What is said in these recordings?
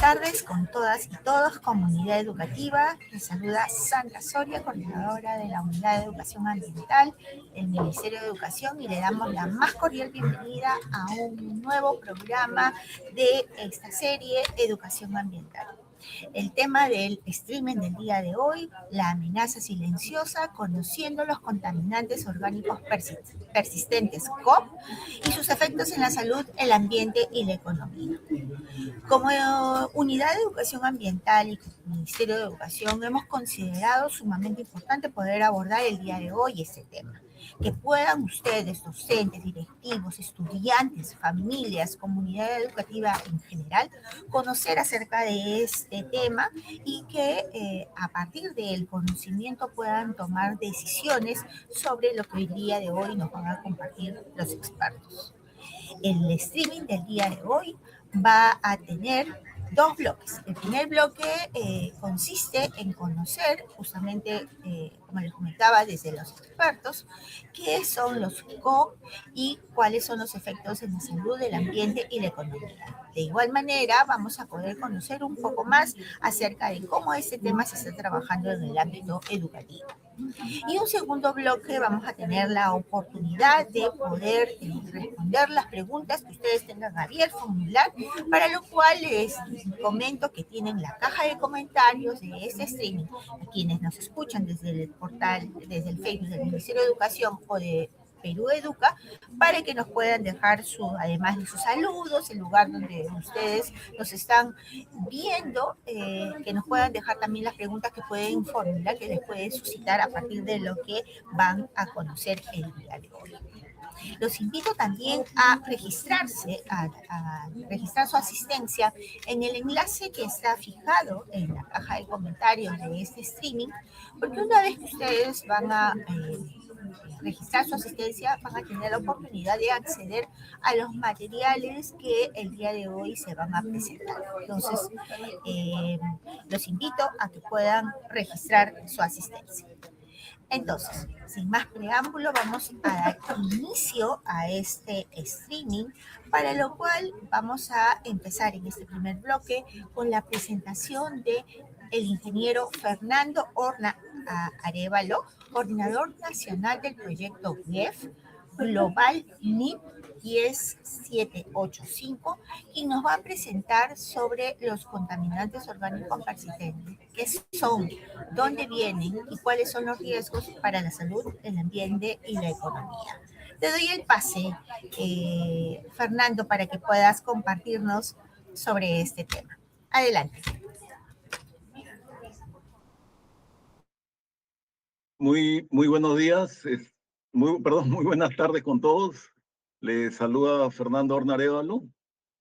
tardes con todas y todos, comunidad educativa. Les saluda Sandra Soria, coordinadora de la Unidad de Educación Ambiental del Ministerio de Educación, y le damos la más cordial bienvenida a un nuevo programa de esta serie Educación Ambiental. El tema del streaming del día de hoy: la amenaza silenciosa, conociendo los contaminantes orgánicos persistentes, COP, y sus efectos en la salud, el ambiente y la economía. Como Unidad de Educación Ambiental y como Ministerio de Educación hemos considerado sumamente importante poder abordar el día de hoy este tema. Que puedan ustedes, docentes, directivos, estudiantes, familias, comunidad educativa en general, conocer acerca de este tema y que a partir del conocimiento puedan tomar decisiones sobre lo que el día de hoy nos van a compartir los expertos. El streaming del día de hoy va a tener dos bloques. El primer bloque consiste en conocer, justamente, como les comentaba, desde los expertos, qué son los COP y cuáles son los efectos en la salud, el ambiente y la economía. De igual manera, vamos a poder conocer un poco más acerca de cómo este tema se está trabajando en el ámbito educativo. Y un segundo bloque vamos a tener la oportunidad de poder responder las preguntas que ustedes tengan abierto, formular, para lo cual les comento que tienen la caja de comentarios de este streaming, a quienes nos escuchan desde el portal, desde el Facebook del Ministerio de Educación o de Perú Educa, para que nos puedan dejar, además de sus saludos, el lugar donde ustedes nos están viendo, que nos puedan dejar también las preguntas que pueden formular, que les pueden suscitar a partir de lo que van a conocer el día de hoy. Los invito también a registrarse, a registrar su asistencia en el enlace que está fijado en la caja de comentarios de este streaming, porque una vez que ustedes van a registrar su asistencia, van a tener la oportunidad de acceder a los materiales que el día de hoy se van a presentar. Entonces, los invito a que puedan registrar su asistencia. Entonces, sin más preámbulo, vamos a dar inicio a este streaming, para lo cual vamos a empezar en este primer bloque con la presentación de el ingeniero Fernando Horna Arévalo, coordinador nacional del proyecto GEF Global NIP 10785, y nos va a presentar sobre los contaminantes orgánicos persistentes, qué son, dónde vienen y cuáles son los riesgos para la salud, el ambiente y la economía. Te doy el pase, Fernando, para que puedas compartirnos sobre este tema. Adelante. Muy buenos días, muy buenas tardes con todos. Les saluda Fernando Horna Arévalo,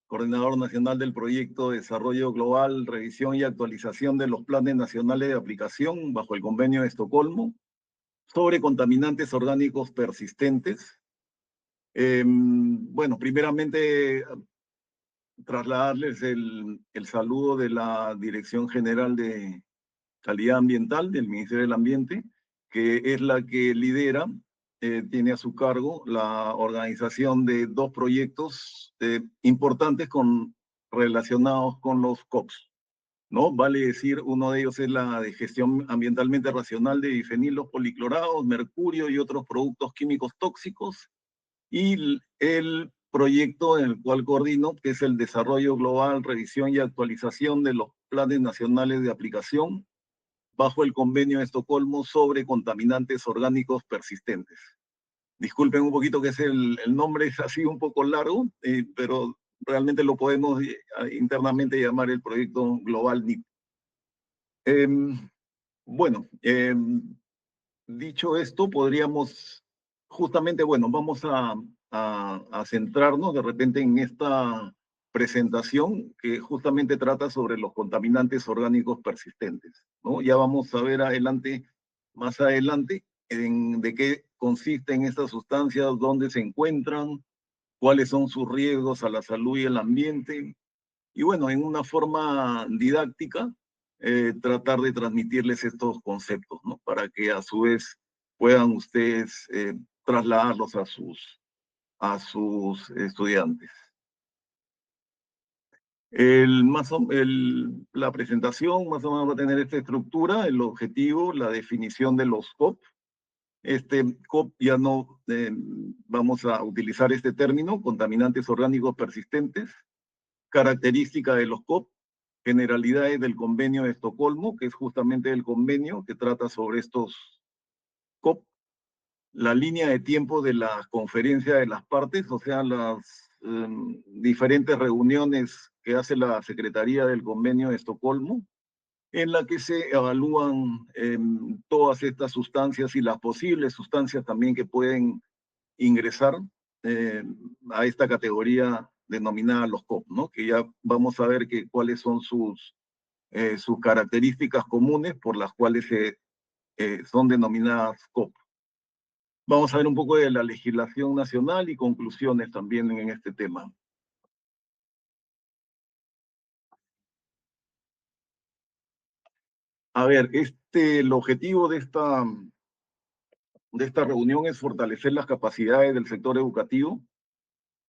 coordinador nacional del proyecto de Desarrollo Global, Revisión y Actualización de los Planes Nacionales de Aplicación bajo el Convenio de Estocolmo sobre contaminantes orgánicos persistentes. Bueno, primeramente trasladarles el saludo de la Dirección General de Calidad Ambiental del Ministerio del Ambiente, que es la que lidera, tiene a su cargo la organización de dos proyectos importantes relacionados con los COPs, ¿no? Vale decir, uno de ellos es la de gestión ambientalmente racional de bifenilos policlorados, mercurio y otros productos químicos tóxicos, y el proyecto en el cual coordino, que es el desarrollo global, revisión y actualización de los planes nacionales de aplicación bajo el Convenio de Estocolmo sobre contaminantes orgánicos persistentes. Disculpen un poquito que el nombre es así un poco largo, pero realmente lo podemos internamente llamar el proyecto Global NIP. Bueno, dicho esto, podríamos justamente, bueno, vamos a centrarnos de repente en esta presentación que justamente trata sobre los contaminantes orgánicos persistentes, ¿no? Ya vamos a ver más adelante, de qué consisten estas sustancias, dónde se encuentran, cuáles son sus riesgos a la salud y el ambiente, y bueno, en una forma didáctica, tratar de transmitirles estos conceptos, ¿no? Para que a su vez puedan ustedes trasladarlos a sus estudiantes. La presentación más o menos va a tener esta estructura, el objetivo, la definición de los COP. COP ya no vamos a utilizar este término, contaminantes orgánicos persistentes, característica de los COP, generalidades del convenio de Estocolmo, que es justamente el convenio que trata sobre estos COP, la línea de tiempo de la conferencia de las partes, o sea, las diferentes reuniones que hace la Secretaría del Convenio de Estocolmo, en la que se evalúan todas estas sustancias y las posibles sustancias también que pueden ingresar a esta categoría denominada los COP, ¿no? Que ya vamos a ver cuáles son sus características comunes por las cuales son denominadas COP. Vamos a ver un poco de la legislación nacional y conclusiones también en este tema. A ver, el objetivo de esta reunión es fortalecer las capacidades del sector educativo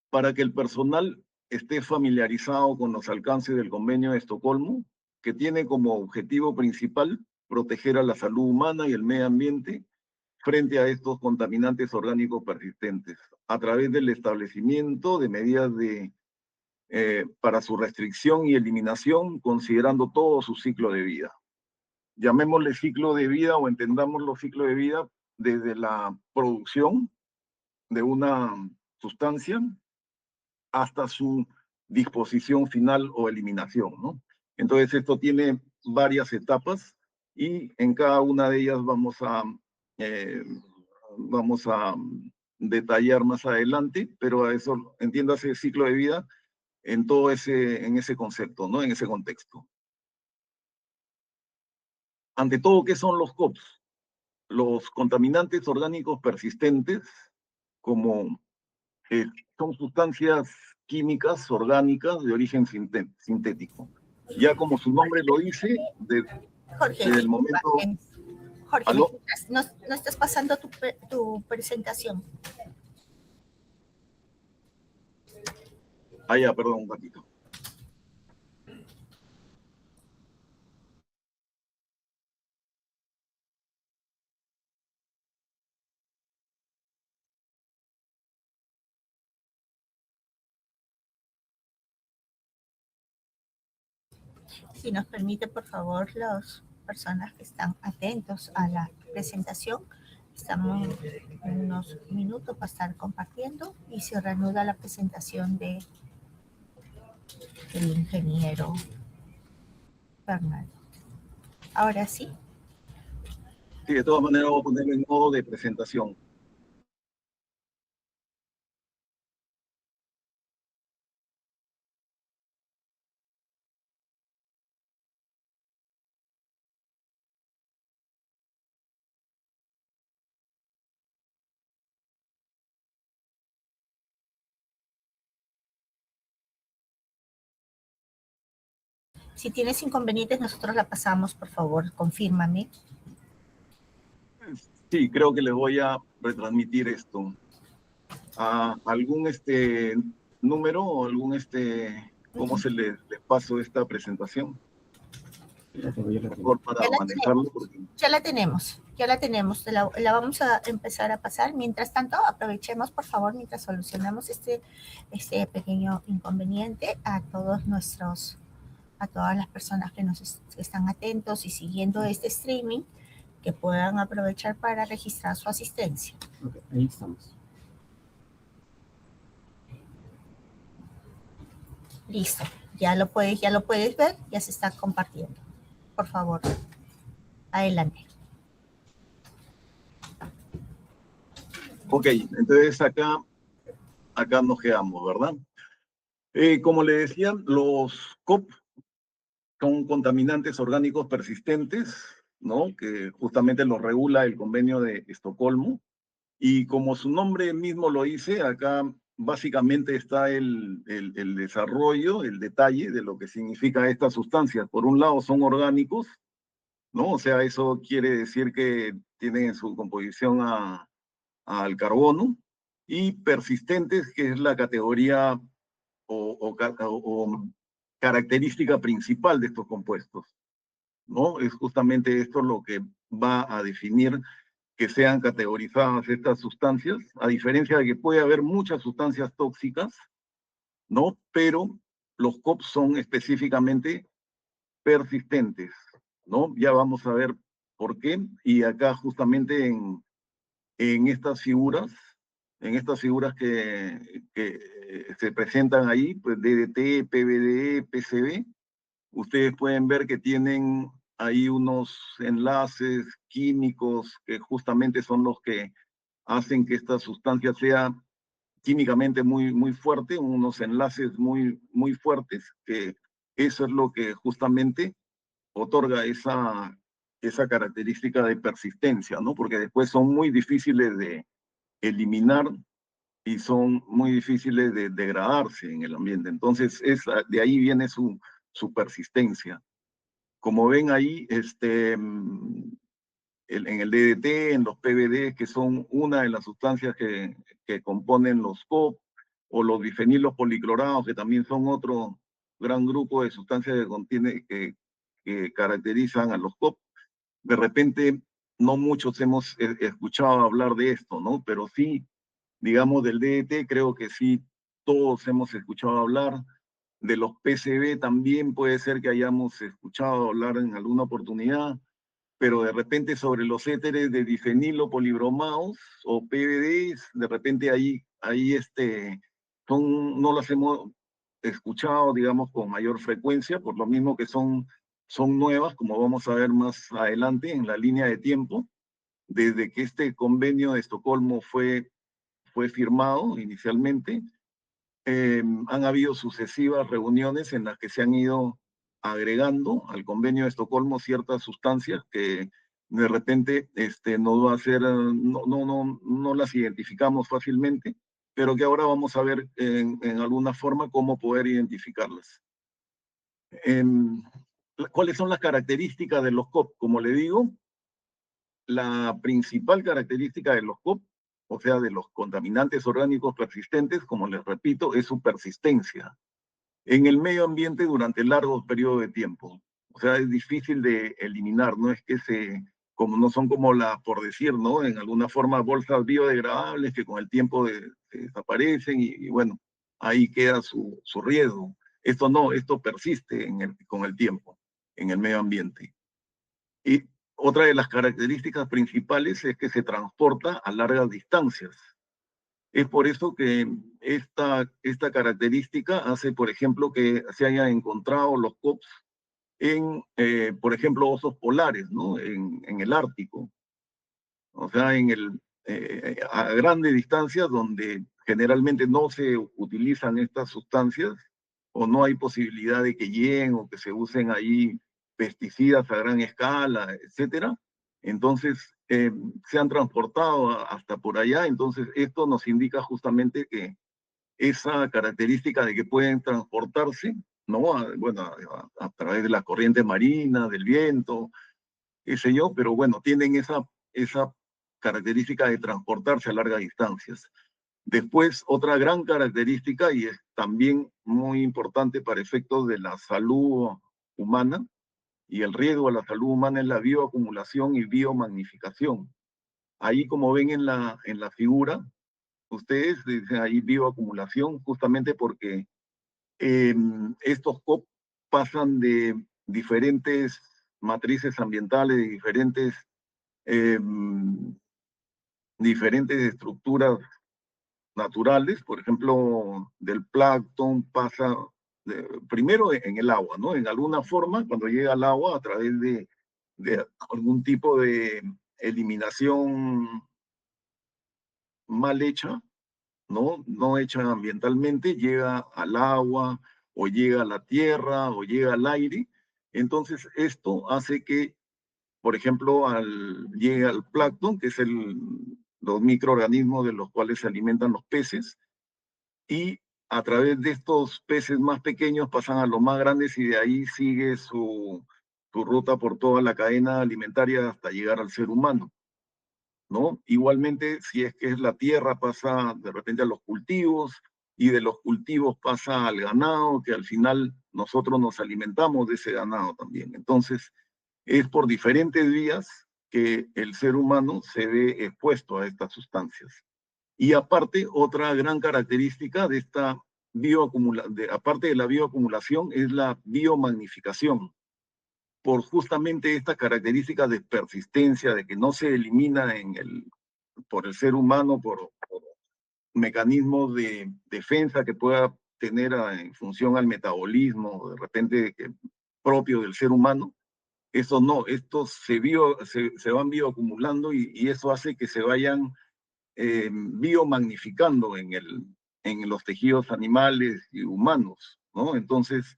para que el personal esté familiarizado con los alcances del Convenio de Estocolmo, que tiene como objetivo principal proteger a la salud humana y el medio ambiente frente a estos contaminantes orgánicos persistentes, a través del establecimiento de medidas para su restricción y eliminación, considerando todo su ciclo de vida. Llamémosle ciclo de vida o entendámoslo ciclo de vida desde la producción de una sustancia hasta su disposición final o eliminación, ¿no? Entonces esto tiene varias etapas y en cada una de ellas vamos a detallar más adelante, pero a eso entiéndase ciclo de vida en ese concepto, ¿no? En ese contexto. Ante todo, ¿qué son los COPs? Los contaminantes orgánicos persistentes, como son sustancias químicas orgánicas de origen sintético. Ya como su nombre lo dice, Jorge, desde el momento... Jorge, no estás pasando tu presentación. Ah, ya, perdón, un ratito. Si nos permite, por favor, las personas que están atentos a la presentación, estamos en unos minutos para estar compartiendo y se reanuda la presentación del ingeniero Fernando. Ahora sí. Sí, de todas maneras voy a ponerlo en modo de presentación. Si tienes inconvenientes, nosotros la pasamos, por favor, confírmame. Sí, creo que les voy a retransmitir esto. ¿Algún número o algún cómo se les paso esta presentación? Mejor para manejarlo. Ya la tenemos. La vamos a empezar a pasar. Mientras tanto, aprovechemos, por favor, mientras solucionamos este pequeño inconveniente a todas las personas que nos están atentos y siguiendo este streaming, que puedan aprovechar para registrar su asistencia. Ok, ahí estamos. Listo, ya lo puedes ver, ya se está compartiendo. Por favor, adelante. Ok, entonces acá nos quedamos, ¿verdad? Como le decía, los COP son contaminantes orgánicos persistentes, ¿no? Que justamente los regula el Convenio de Estocolmo. Y como su nombre mismo lo dice, acá básicamente está el desarrollo, el detalle de lo que significa estas sustancias. Por un lado son orgánicos, ¿no? O sea, eso quiere decir que tienen en su composición al carbono, y persistentes, que es la categoría o característica principal de estos compuestos, ¿no? Es justamente esto lo que va a definir que sean categorizadas estas sustancias, a diferencia de que puede haber muchas sustancias tóxicas, ¿no? Pero los COP son específicamente persistentes, ¿no? Ya vamos a ver por qué, y acá justamente en estas figuras que se presentan ahí, pues DDT, PBDE, PCB, ustedes pueden ver que tienen ahí unos enlaces químicos que justamente son los que hacen que esta sustancia sea químicamente muy, muy fuerte, unos enlaces muy, muy fuertes, que eso es lo que justamente otorga esa característica de persistencia, ¿no? Porque después son muy difíciles de eliminar y son muy difíciles de degradarse en el ambiente. Entonces, de ahí viene su persistencia. Como ven ahí, en el DDT, en los PBD, que son una de las sustancias que componen los COP, o los bifenilos policlorados, que también son otro gran grupo de sustancias que caracterizan a los COP. De repente, no muchos hemos escuchado hablar de esto, ¿no? Pero sí, digamos, del DDT, creo que sí, todos hemos escuchado hablar. De los PCB también puede ser que hayamos escuchado hablar en alguna oportunidad, pero de repente sobre los éteres de difenilo polibromados o PBDs, de repente no las hemos escuchado, digamos, con mayor frecuencia, por lo mismo que son nuevas, como vamos a ver más adelante en la línea de tiempo, desde que este convenio de Estocolmo fue firmado inicialmente. Han habido sucesivas reuniones en las que se han ido agregando al convenio de Estocolmo ciertas sustancias que de repente no va a ser, no las identificamos fácilmente, pero que ahora vamos a ver en alguna forma cómo poder identificarlas. ¿Cuáles son las características de los COP? Como le digo, la principal característica de los COP, o sea, de los contaminantes orgánicos persistentes, como les repito, es su persistencia en el medio ambiente durante largos periodos de tiempo. O sea, es difícil de eliminar, no es que como no son como por decir, ¿no? En alguna forma bolsas biodegradables que con el tiempo desaparecen y bueno, ahí queda su riesgo. Esto no, esto persiste con el tiempo en el medio ambiente. Y otra de las características principales es que se transporta a largas distancias. Es por eso que esta característica hace, por ejemplo, que se hayan encontrado los COPs por ejemplo, osos polares, ¿no? En el Ártico. O sea, a grandes distancias donde generalmente no se utilizan estas sustancias o no hay posibilidad de que lleguen o que se usen ahí pesticidas a gran escala, etcétera. Entonces, se han transportado hasta por allá. Entonces, esto nos indica justamente que esa característica de que pueden transportarse, ¿no? A través de la corriente marina, del viento, qué sé yo, pero bueno, tienen esa característica de transportarse a largas distancias. Después, otra gran característica, y es también muy importante para efectos de la salud humana y el riesgo a la salud humana, es la bioacumulación y biomagnificación. Ahí, como ven en la figura, ustedes dicen ahí bioacumulación, justamente porque estos COP pasan de diferentes matrices ambientales, de eh, diferentes estructuras naturales, por ejemplo, del plancton pasa primero en el agua, ¿no? En alguna forma, cuando llega al agua a través de algún tipo de eliminación mal hecha, ¿no? No hecha ambientalmente, llega al agua o llega a la tierra o llega al aire. Entonces, esto hace que, por ejemplo, llegue al plancton, que es los microorganismos de los cuales se alimentan los peces, y a través de estos peces más pequeños pasan a los más grandes y de ahí sigue su ruta por toda la cadena alimentaria hasta llegar al ser humano, ¿no? Igualmente, si es que es la tierra, pasa de repente a los cultivos y de los cultivos pasa al ganado, que al final nosotros nos alimentamos de ese ganado también. Entonces, es por diferentes vías que el ser humano se ve expuesto a estas sustancias. Y aparte, otra gran característica de esta aparte de la bioacumulación, es la biomagnificación. Por justamente esta característica de persistencia, de que no se elimina por el ser humano, por mecanismos de defensa que pueda tener en función al metabolismo, de repente propio del ser humano, eso no, estos se van bioacumulando y eso hace que se vayan biomagnificando en los tejidos animales y humanos, ¿no? Entonces,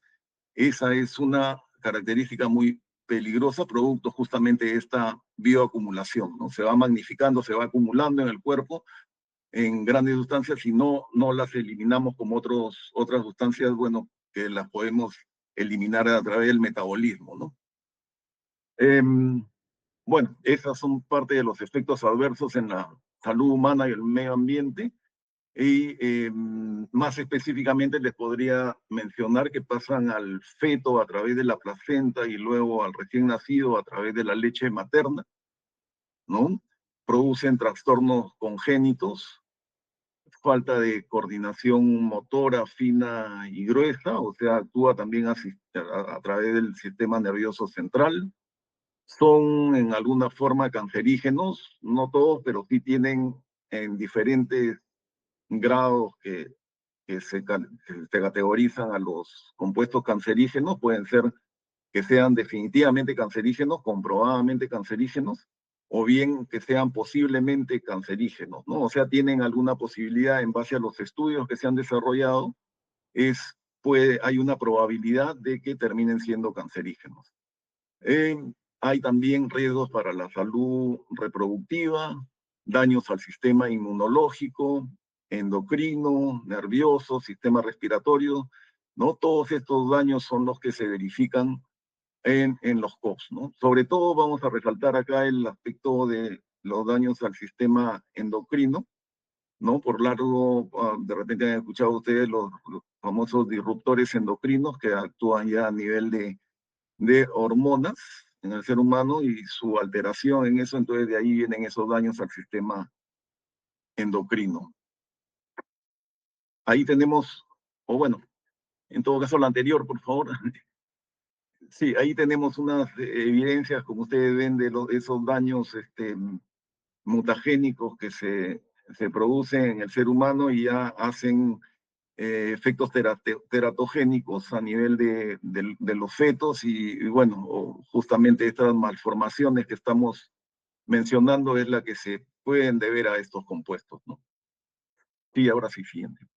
esa es una característica muy peligrosa, producto justamente de esta bioacumulación, ¿no? Se va magnificando, se va acumulando en el cuerpo en grandes sustancias y no las eliminamos como otras sustancias, bueno, que las podemos eliminar a través del metabolismo, ¿no? Bueno, esas son parte de los efectos adversos en la salud humana y el medio ambiente. Y más específicamente les podría mencionar que pasan al feto a través de la placenta y luego al recién nacido a través de la leche materna, ¿no? Producen trastornos congénitos, falta de coordinación motora fina y gruesa, o sea, actúa también a través del sistema nervioso central. Son en alguna forma cancerígenos, no todos, pero sí tienen en diferentes grados que se categorizan a los compuestos cancerígenos. Pueden ser que sean definitivamente cancerígenos, comprobadamente cancerígenos, o bien que sean posiblemente cancerígenos, ¿no? O sea, tienen alguna posibilidad en base a los estudios que se han desarrollado, hay una probabilidad de que terminen siendo cancerígenos. Hay también riesgos para la salud reproductiva, daños al sistema inmunológico, endocrino, nervioso, sistema respiratorio, ¿no? Todos estos daños son los que se verifican en los COPS, ¿no? Sobre todo vamos a resaltar acá el aspecto de los daños al sistema endocrino, ¿no? Por largo, de repente han escuchado ustedes los famosos disruptores endocrinos que actúan ya a nivel de hormonas en el ser humano y su alteración en eso, entonces de ahí vienen esos daños al sistema endocrino. Ahí tenemos, o bueno, en todo caso la anterior, por favor. Sí, ahí tenemos unas evidencias, como ustedes ven, de esos daños mutagénicos que se producen en el ser humano y ya hacen efectos teratogénicos a nivel de los fetos y bueno, justamente estas malformaciones que estamos mencionando es la que se pueden deber a estos compuestos, ¿no? Sí, ahora sí, siguiente.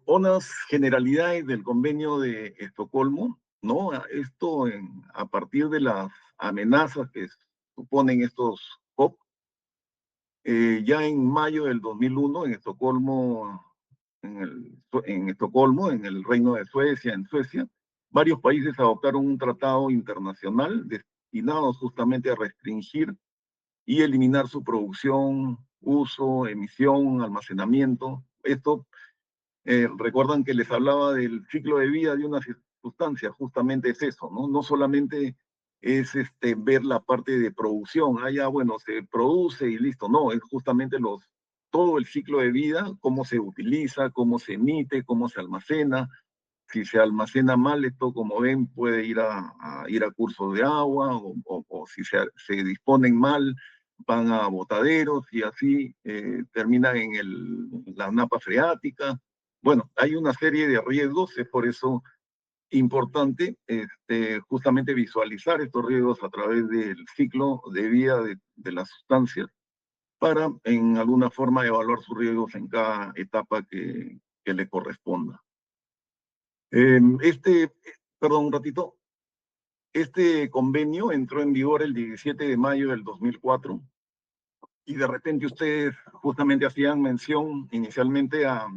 Unas generalidades del convenio de Estocolmo, ¿no? Esto a partir de las amenazas que suponen estos COP, ya en mayo del 2001 en Estocolmo, en el Reino de Suecia, en Suecia, varios países adoptaron un tratado internacional destinado justamente a restringir y eliminar su producción, uso, emisión, almacenamiento. Esto, recuerdan que les hablaba del ciclo de vida de una sustancia, justamente es eso, ¿no? No solamente es ver la parte de producción, ya bueno, se produce y listo, no, es justamente todo el ciclo de vida, cómo se utiliza, cómo se emite, cómo se almacena. Si se almacena mal, esto, como ven, puede ir a cursos de agua, o si se disponen mal, van a botaderos y así terminan en la napa freática. Bueno, hay una serie de riesgos, es por eso importante justamente visualizar estos riesgos a través del ciclo de vida de las sustancias para en alguna forma evaluar sus riesgos en cada etapa que le corresponda. Perdón, un ratito. Este convenio entró en vigor el 17 de mayo del 2004 y de repente ustedes justamente hacían mención inicialmente a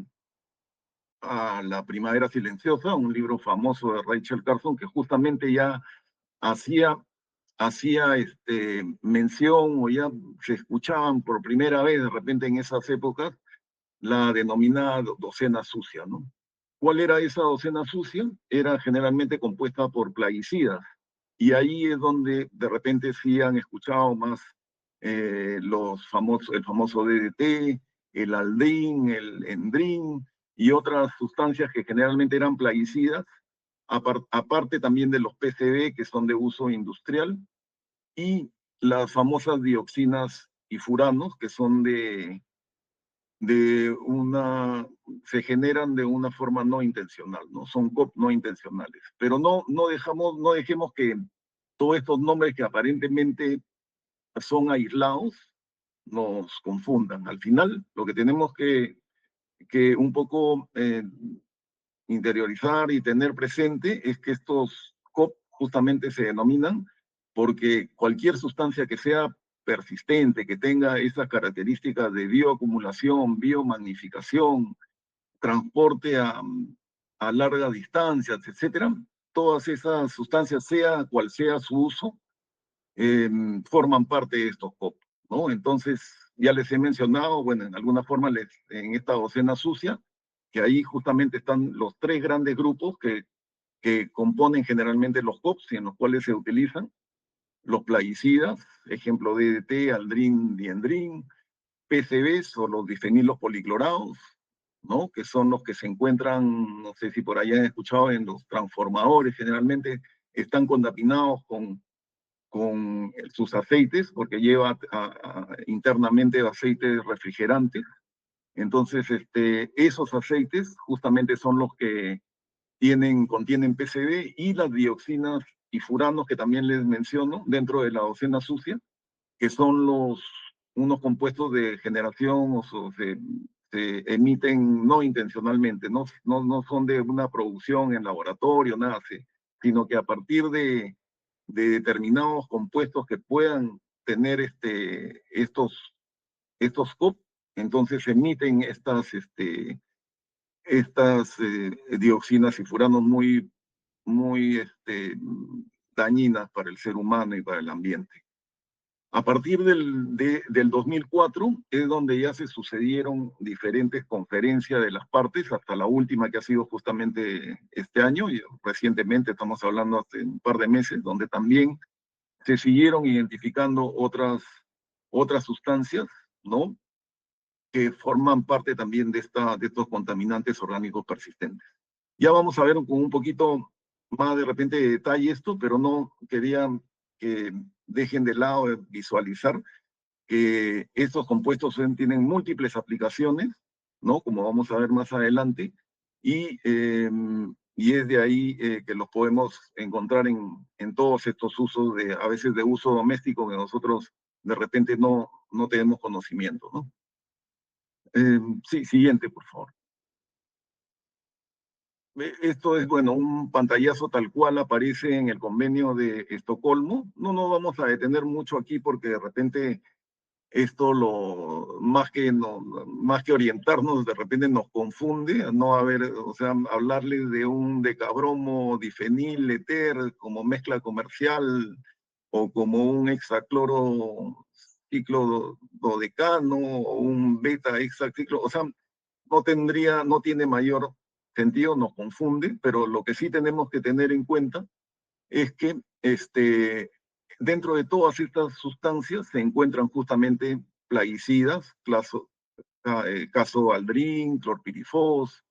La Primavera Silenciosa, un libro famoso de Rachel Carson que justamente ya hacía mención o ya se escuchaban por primera vez de repente en esas épocas la denominada docena sucia, ¿no? ¿Cuál era esa docena sucia? Era generalmente compuesta por plaguicidas. Y ahí es donde de repente sí han escuchado más el famoso DDT, el aldrin, el endrin y otras sustancias que generalmente eran plaguicidas, aparte también de los PCB que son de uso industrial y las famosas dioxinas y furanos que son se generan de una forma no intencional, ¿no? Son COP no intencionales. Pero no dejemos que todos estos nombres que aparentemente son aislados nos confundan. Al final, lo que tenemos que un poco interiorizar y tener presente es que estos COP justamente se denominan porque cualquier sustancia que sea persistente, que tenga esas características de bioacumulación, biomagnificación, transporte a largas distancias, etcétera, todas esas sustancias, sea cual sea su uso, forman parte de estos COP, ¿no? Entonces, ya les he mencionado, bueno, en alguna forma en esta docena sucia, que ahí justamente están los tres grandes grupos que componen generalmente los COPs y en los cuales se utilizan los plaguicidas, ejemplo DDT, aldrin, diendrin, PCBs o los difenilos policlorados, ¿no? Que son los que se encuentran, no sé si por ahí han escuchado, en los transformadores, generalmente están contaminados con sus aceites, porque lleva internamente aceites refrigerantes. Entonces, esos aceites justamente son los que contienen PCB y las dioxinas y furanos que también les menciono dentro de la docena sucia, que son unos compuestos de generación o se emiten no intencionalmente, no son de una producción en laboratorio, nada así, sino que a partir de determinados compuestos que puedan tener estos COP, entonces se emiten estas dioxinas y furanos muy dañinas para el ser humano y para el ambiente. A partir del 2004 es donde ya se sucedieron diferentes conferencias de las partes, hasta la última que ha sido justamente este año, y recientemente estamos hablando hace un par de meses, donde también se siguieron identificando otras sustancias, ¿no? Que forman parte también de estos contaminantes orgánicos persistentes. Ya vamos a ver con un poquito más de repente de detalle esto, pero no quería que dejen de lado de visualizar que estos compuestos tienen múltiples aplicaciones, ¿no? Como vamos a ver más adelante, y es de ahí que los podemos encontrar en todos estos usos, a veces de uso doméstico, que nosotros de repente no tenemos conocimiento, ¿no? Sí, siguiente, por favor. Esto es, bueno, un pantallazo tal cual aparece en el convenio de Estocolmo. No nos vamos a detener mucho aquí porque de repente esto más que orientarnos, de repente nos confunde, no haber, o sea, hablarles de un decabromo difenil éter como mezcla comercial o como un hexacloro ciclo dodecano o un beta hexaciclo, o sea, no tiene mayor sentido, nos confunde, pero lo que sí tenemos que tener en cuenta es que dentro de todas estas sustancias se encuentran justamente plaguicidas, caso aldrin, clorpirifos,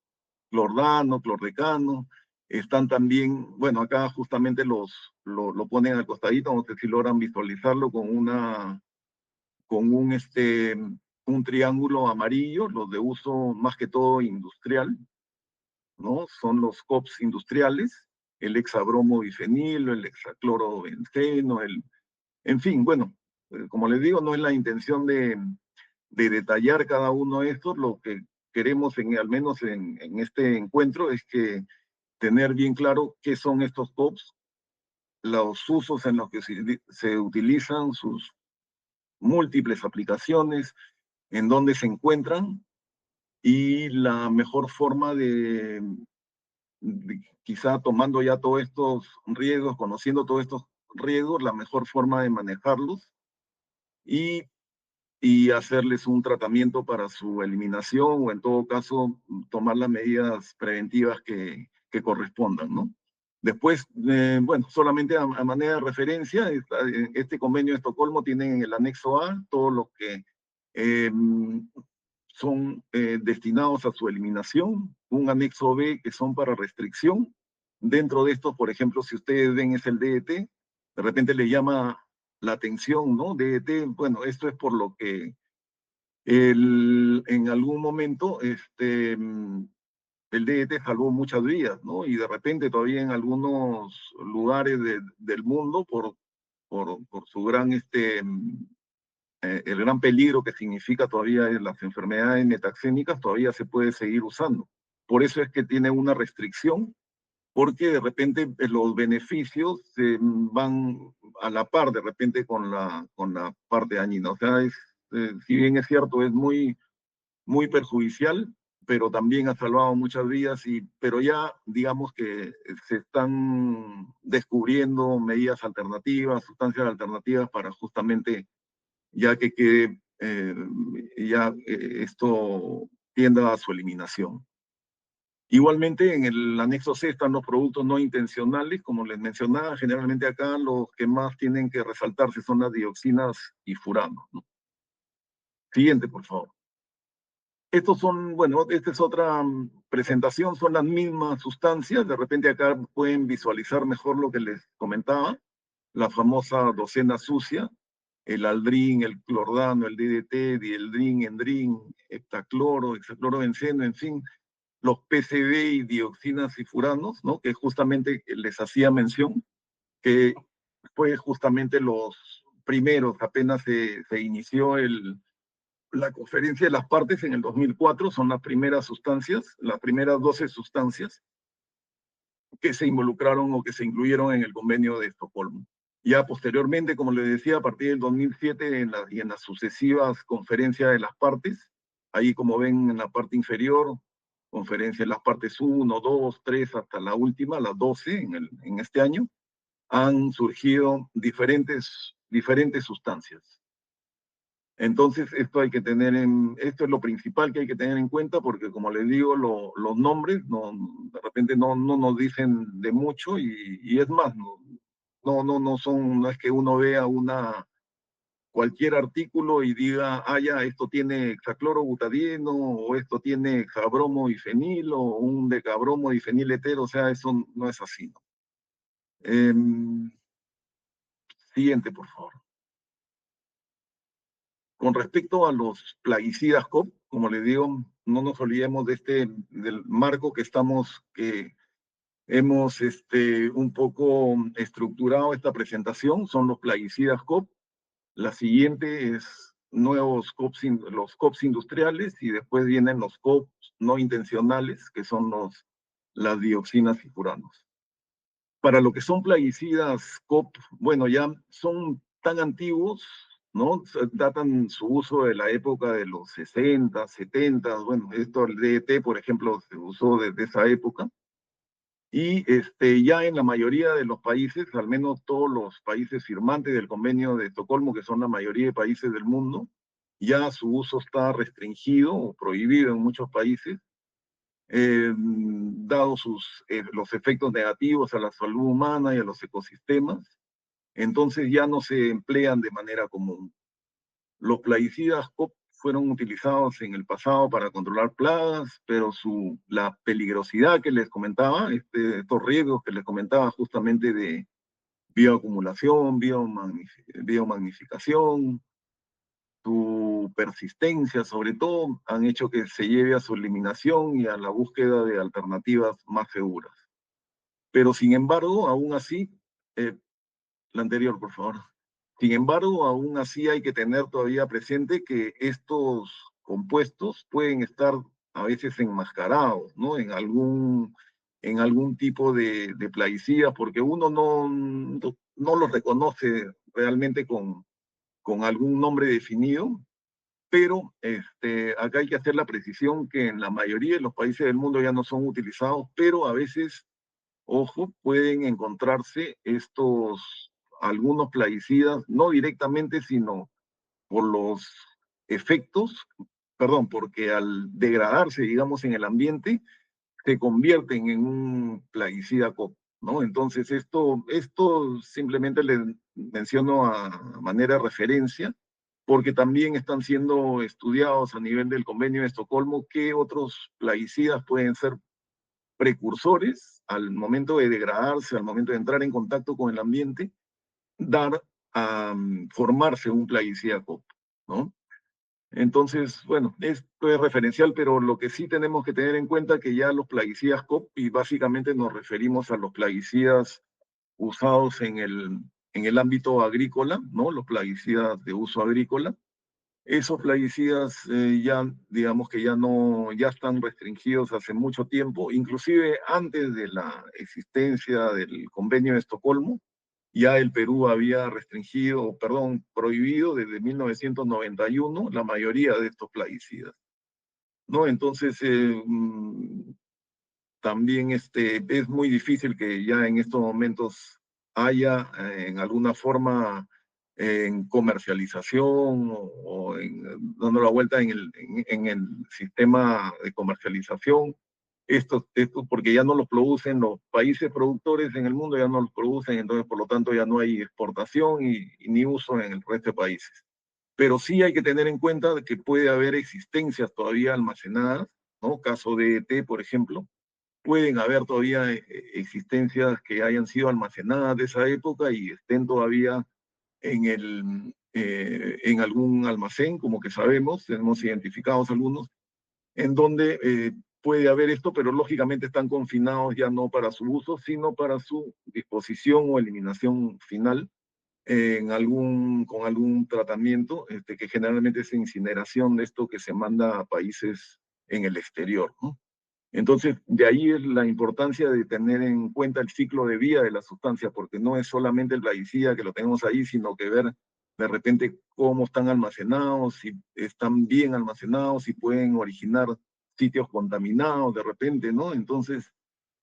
clordano, clordecano. Están también, bueno, acá justamente lo ponen al costadito, no sé si logran visualizarlo con un triángulo amarillo, los de uso más que todo industrial, ¿no? Son los COPs industriales, el hexabromodifenilo, el hexaclorobenceno, en fin, bueno, como les digo, no es la intención de detallar cada uno de estos, lo que queremos, al menos en este encuentro, es que tener bien claro qué son estos COPs, los usos en los que se utilizan, sus múltiples aplicaciones, en dónde se encuentran y la mejor forma quizá tomando ya todos estos riesgos, conociendo todos estos riesgos, la mejor forma de manejarlos y y hacerles un tratamiento para su eliminación o en todo caso tomar las medidas preventivas que correspondan, ¿no? Después, bueno, solamente a manera de referencia, este convenio de Estocolmo tiene en el anexo A todo lo que son destinados a su eliminación, un anexo B que son para restricción. Dentro de estos, por ejemplo, si ustedes ven es el DET, de repente le llama la atención, ¿no? DET, bueno, esto es por lo que en algún momento el DET salvó muchas vidas, ¿no? Y de repente todavía en algunos lugares del mundo, por su gran, el gran peligro que significa todavía las enfermedades metaxémicas, todavía se puede seguir usando. Por eso es que tiene una restricción, porque de repente los beneficios van a la par de repente con la parte dañina. O sea, si bien es cierto, es muy perjudicial, pero también ha salvado muchas vidas, pero ya digamos que se están descubriendo medidas alternativas, sustancias alternativas para justamente ya que quede, esto tienda a su eliminación. Igualmente, en el anexo C están los productos no intencionales, como les mencionaba, generalmente acá los que más tienen que resaltarse son las dioxinas y furanos, ¿no? Siguiente, por favor. Estos son, bueno, esta es otra presentación, son las mismas sustancias, de repente acá pueden visualizar mejor lo que les comentaba, la famosa docena sucia, el aldrin, el clordano, el DDT, dieldrin, endrin, heptacloro, hexaclorobenceno, en fin, los PCB y dioxinas y furanos, ¿no? Que justamente les hacía mención, que fue justamente los primeros, apenas se inició la conferencia de las partes en el 2004, son las primeras sustancias, las primeras 12 sustancias que se involucraron o que se incluyeron en el convenio de Estocolmo. Ya posteriormente, como les decía, a partir del 2007 y en las sucesivas conferencias de las partes, ahí como ven en la parte inferior, conferencia de las partes 1, 2, 3, hasta la última, las 12 en este año, han surgido diferentes sustancias. Entonces, esto esto es lo principal que hay que tener en cuenta, porque como les digo, los nombres de repente no nos dicen de mucho, y es más, no es que uno vea cualquier artículo y diga, ya, esto tiene hexaclorobutadieno, o esto tiene hexabromo y fenil, o un decabromo y fenil etero, o sea, eso no es así, ¿no? Siguiente, por favor. Con respecto a los plaguicidas COP, como les digo, no nos olvidemos del marco que hemos un poco estructurado esta presentación, son los plaguicidas COP. La siguiente es los COPs industriales, y después vienen los COPs no intencionales, que son las dioxinas y furanos. Para lo que son plaguicidas COP, bueno, ya son tan antiguos, ¿no? Datan su uso de la época de los 60, 70, bueno, el DET, por ejemplo, se usó desde esa época. Y ya en la mayoría de los países, al menos todos los países firmantes del convenio de Estocolmo, que son la mayoría de países del mundo, ya su uso está restringido o prohibido en muchos países, dado los efectos negativos a la salud humana y a los ecosistemas. Entonces ya no se emplean de manera común. Los plaguicidas COP fueron utilizados en el pasado para controlar plagas, pero la peligrosidad que les comentaba, estos riesgos que les comentaba justamente de bioacumulación, biomagnificación, su persistencia, sobre todo, han hecho que se lleve a su eliminación y a la búsqueda de alternativas más seguras. Pero sin embargo, aún así, la anterior, por favor. Sin embargo, aún así hay que tener todavía presente que estos compuestos pueden estar a veces enmascarados, ¿no? En algún tipo de plaguicida, porque uno no los reconoce realmente con algún nombre definido, pero acá hay que hacer la precisión que en la mayoría de los países del mundo ya no son utilizados, pero a veces, ojo, pueden encontrarse algunos plaguicidas, no directamente, sino por efectos, perdón, porque al degradarse, digamos, en el ambiente, se convierten en un plaguicida COP, ¿no? Entonces, esto simplemente le menciono a manera de referencia, porque también están siendo estudiados a nivel del Convenio de Estocolmo qué otros plaguicidas pueden ser precursores al momento de degradarse, al momento de entrar en contacto con el ambiente, dar a formarse un plaguicida COP, ¿no? Entonces, bueno, esto es referencial, pero lo que sí tenemos que tener en cuenta es que ya los plaguicidas COP, y básicamente nos referimos a los plaguicidas usados en el ámbito agrícola, ¿no? Los plaguicidas de uso agrícola. Esos plaguicidas ya, digamos que ya no, ya están restringidos hace mucho tiempo, inclusive antes de la existencia del Convenio de Estocolmo, ya el Perú había restringido, perdón, prohibido desde 1991 la mayoría de estos plaguicidas, ¿no? Entonces, también es muy difícil que ya en estos momentos haya en alguna forma en comercialización dando la vuelta en el sistema de comercialización. Esto porque ya no los producen los países productores en el mundo, ya no los producen, entonces por lo tanto ya no hay exportación y ni uso en el resto de países. Pero sí hay que tener en cuenta que puede haber existencias todavía almacenadas, ¿no? Caso de ET, por ejemplo, pueden haber todavía existencias que hayan sido almacenadas de esa época y estén todavía en algún almacén, como que sabemos, tenemos identificados algunos, en donde puede haber esto, pero lógicamente están confinados ya no para su uso, sino para su disposición o eliminación final con algún tratamiento, que generalmente es incineración de esto que se manda a países en el exterior, ¿no? Entonces, de ahí es la importancia de tener en cuenta el ciclo de vida de la sustancia, porque no es solamente el plaguicida que lo tenemos ahí, sino que ver de repente cómo están almacenados, si están bien almacenados, si pueden originar sitios contaminados de repente, ¿no? Entonces,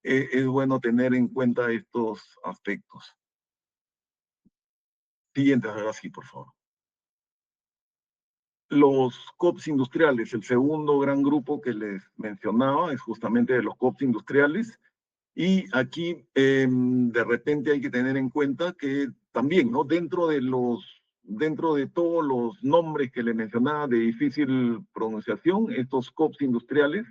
es bueno tener en cuenta estos aspectos. Siguiente, ahora sí, por favor. Los COPs industriales, el segundo gran grupo que les mencionaba es justamente de los COPs industriales. Y aquí de repente hay que tener en cuenta que también, ¿no? Dentro de todos los nombres que le mencionaba de difícil pronunciación, estos COPs industriales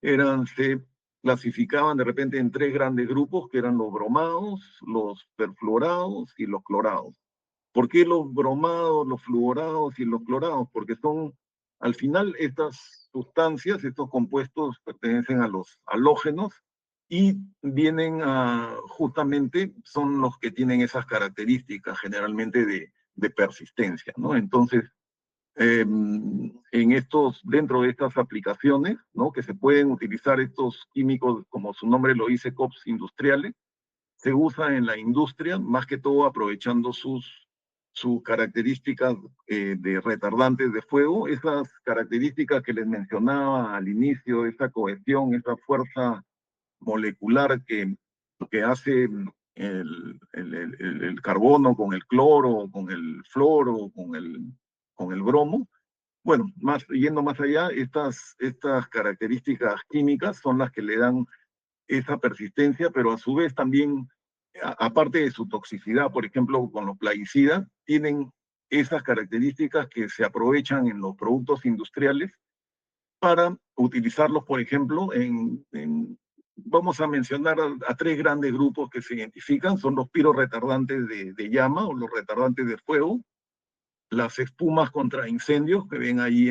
se clasificaban de repente en tres grandes grupos, que eran los bromados, los perfluorados y los clorados. ¿Por qué los bromados, los fluorados y los clorados? Porque son, al final, estas sustancias, estos compuestos pertenecen a los halógenos y vienen justamente, son los que tienen esas características generalmente de persistencia, ¿no? Entonces, dentro de estas aplicaciones, ¿no? Que se pueden utilizar estos químicos, como su nombre lo dice, COPs industriales, se usa en la industria, más que todo aprovechando sus características de retardantes de fuego, esas características que les mencionaba al inicio, esa cohesión, esa fuerza molecular que hace el carbono con el cloro, con el fluoro, con el bromo. Bueno, yendo más allá, estas características químicas son las que le dan esa persistencia, pero a su vez también, aparte de su toxicidad, por ejemplo, con los plaguicidas, tienen esas características que se aprovechan en los productos industriales para utilizarlos, por ejemplo, vamos a mencionar a tres grandes grupos que se identifican, son los pirorretardantes de llama o los retardantes de fuego, las espumas contra incendios que ven ahí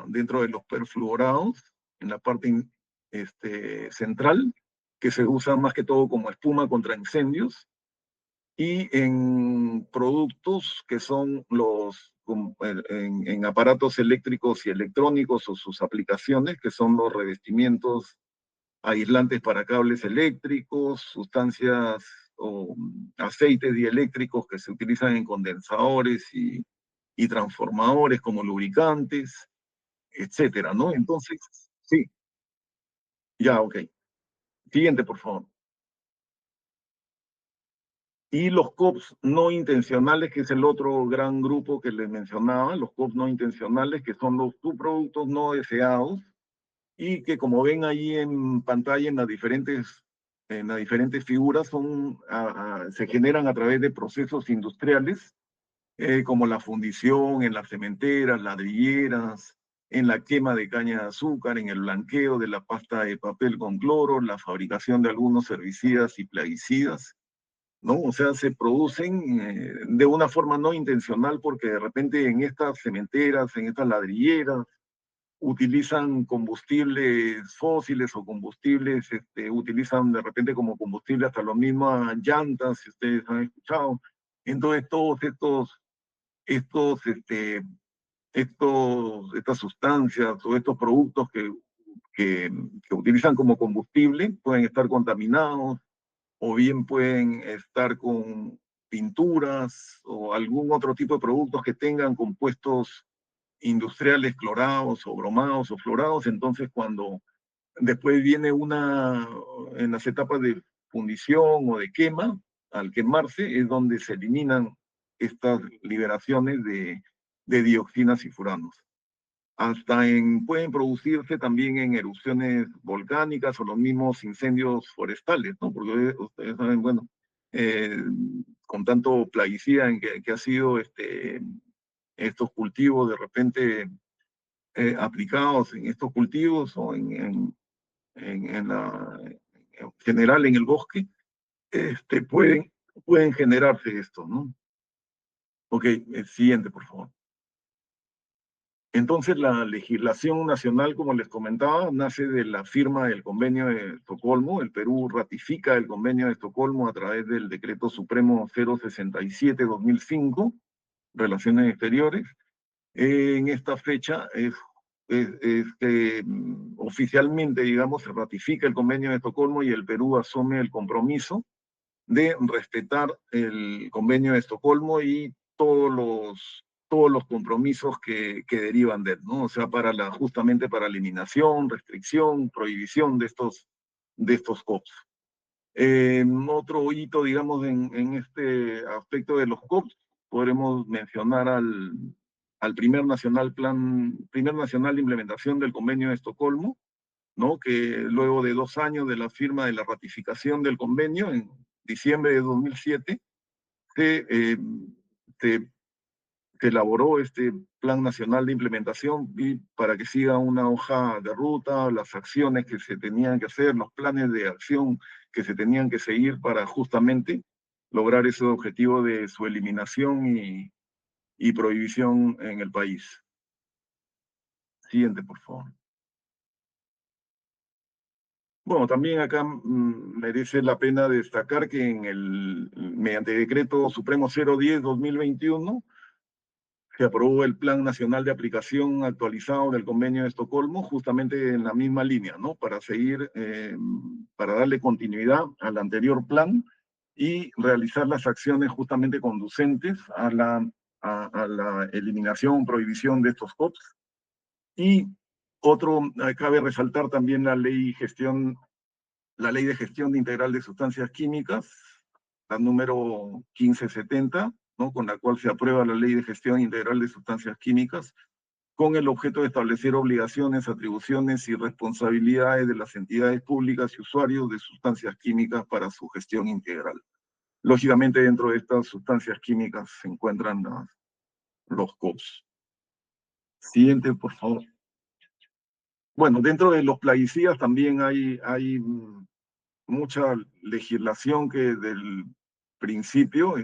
dentro de los perfluorados, en la parte central, que se usan más que todo como espuma contra incendios, y en productos que son en aparatos eléctricos y electrónicos o sus aplicaciones, que son los revestimientos aislantes para cables eléctricos, sustancias o aceites dieléctricos que se utilizan en condensadores y transformadores como lubricantes, etcétera, ¿no? Entonces, sí, ya, ok. Siguiente, por favor. Y los COPs no intencionales, que es el otro gran grupo que les mencionaba, los COPs no intencionales, que son los subproductos no deseados, y que como ven ahí en pantalla en las diferentes figuras, se generan a través de procesos industriales, como la fundición en las cementeras, ladrilleras, en la quema de caña de azúcar, en el blanqueo de la pasta de papel con cloro, la fabricación de algunos herbicidas y plaguicidas, ¿no? O sea, se producen de una forma no intencional porque de repente en estas cementeras, en estas ladrilleras, utilizan combustibles fósiles o combustibles, utilizan de repente como combustible hasta las mismas llantas, si ustedes han escuchado. Entonces todos estas sustancias o estos productos que utilizan como combustible pueden estar contaminados o bien pueden estar con pinturas o algún otro tipo de productos que tengan compuestos industriales clorados o bromados o fluorados. Entonces cuando después viene en las etapas de fundición o de quema, al quemarse es donde se eliminan estas liberaciones de dioxinas y furanos. Pueden producirse también en erupciones volcánicas o los mismos incendios forestales, ¿no? Porque ustedes saben, bueno, eh, con tanto plaguicida que ha sido estos cultivos de repente aplicados en estos cultivos o en general en el bosque, pueden generarse esto, ¿no? Ok, siguiente, por favor. Entonces, la legislación nacional, como les comentaba, nace de la firma del Convenio de Estocolmo. El Perú ratifica el Convenio de Estocolmo a través del Decreto Supremo 067-2005, Relaciones Exteriores. En esta fecha es que oficialmente, digamos, se ratifica el Convenio de Estocolmo y el Perú asume el compromiso de respetar el Convenio de Estocolmo y todos los compromisos que derivan de él, ¿no? O sea, justamente para eliminación, restricción, prohibición de estos COPs. Otro hito, digamos, en este aspecto de los COPs, podremos mencionar al primer nacional de implementación del Convenio de Estocolmo, ¿no? Que luego de 2 años de la firma de la ratificación del convenio, en diciembre de 2007, se, eh, se, se elaboró este Plan Nacional de Implementación y para que siga una hoja de ruta, las acciones que se tenían que hacer, los planes de acción que se tenían que seguir para justamente lograr ese objetivo de su eliminación y prohibición en el país. Siguiente, por favor. Bueno, también acá merece la pena destacar que mediante Decreto Supremo 010-2021 se aprobó el Plan Nacional de Aplicación actualizado del Convenio de Estocolmo, justamente en la misma línea, ¿no? Para seguir, para darle continuidad al anterior plan y realizar las acciones justamente conducentes a la eliminación, prohibición de estos COPs. Y cabe resaltar también la ley de gestión integral de sustancias químicas, la número 1570, ¿no? Con la cual se aprueba la ley de gestión integral de sustancias químicas, con el objeto de establecer obligaciones, atribuciones y responsabilidades de las entidades públicas y usuarios de sustancias químicas para su gestión integral. Lógicamente, dentro de estas sustancias químicas se encuentran los COPs. Siguiente, por favor. Bueno, dentro de los plaguicidas también hay mucha legislación que desde el principio,